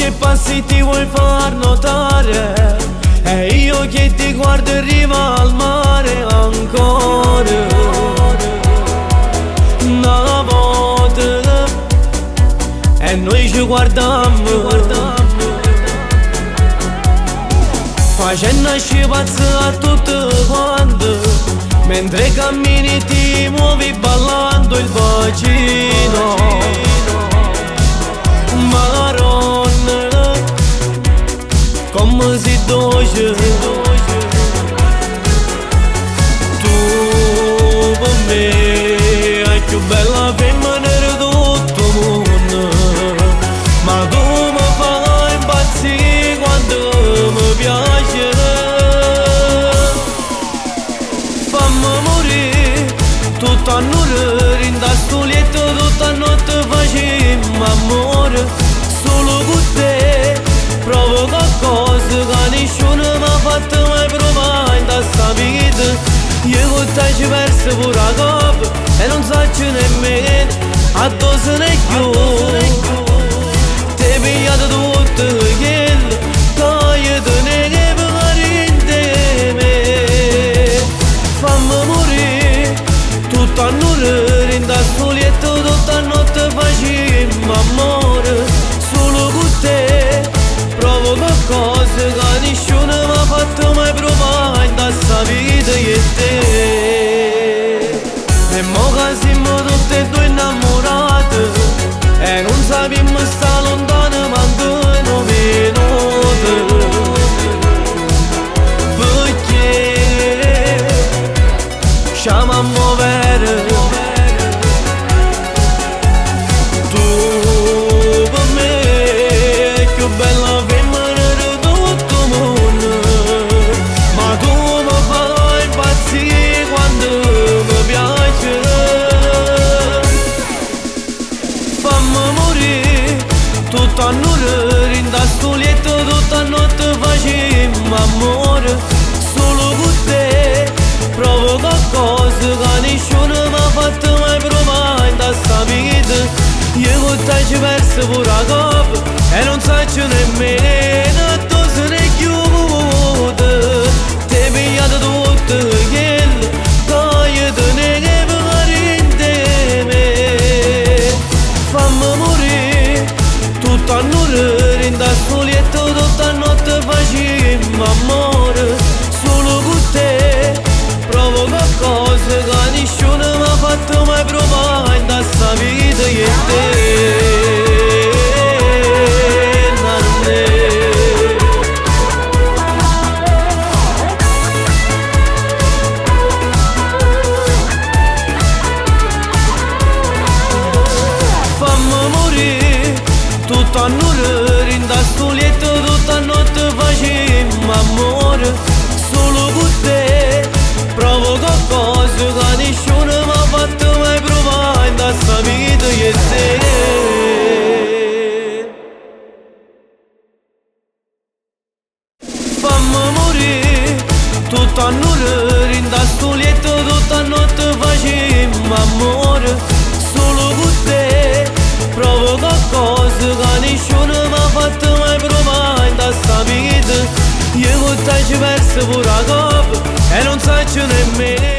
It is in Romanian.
che passi ti vuoi far notare, e io che ti guardo in riva al mare ancora una volta, e noi ci guardiamo facendo scipazzo a tutto quanto, mentre cammini ti muovi ballando il bacino. Maronna, come si dolce, tu per me è più bella femmina di tutto il mondo, ma tu mi fai impazzire quando mi piace. Fammi morire tutto a nure, in da sto letto tutta notte facemmo amore, solo con te provo qualcosa che nessuno mi ha fatto mai provare in questa vita. Io con te ci perso pure a capo e non so nemmeno a dove se ne più. Ti hai pigliato tutto quello che io tenevo per me. Fammi morire tutto a nure, in da sto letto tutta notte facemmo amore, solo con te provo qualcosa che nessuno mi ha fatto mai provare in questa vita io e te. E mo che siamo tutti e due innamorati e non sappiamo sta lontano manco una minuto, perché siamo a muovere. Tu per me è più bella femmina di tutto il mondo, ma tu mi fai impazzire quando mi piace. Fammi morire tutto a nure, in da sto letto tutta notte facemmo amore, solo con te provo qualcosa che nessuno mi ha fatto mai provare in questa vita. Io con te ci perso pure a capo e non so nemmeno dove se ne chiude. Ti hai pigliato tutto quello che io tenevo per me. Fammi morire tutto a nure, in da sto letto tutta notte facemmo amore, solo con te provo qualcosa che nessuno mi ha fatto mai provare in questa vita io e te. Fammi morire tutto a nure, in da sto letto tutta notte facemmo amore, solo con te provo qualcosa che nessuno mi ha fatto mai provare in questa vita io e te. Fammi morire tutto a nure, in da sto letto tutta notte facemmo amore, solo con te provo qualcosa che nessuno mi ha fatto mai provare in questa vita. Io con te ci perso pure a capo e non so nemmeno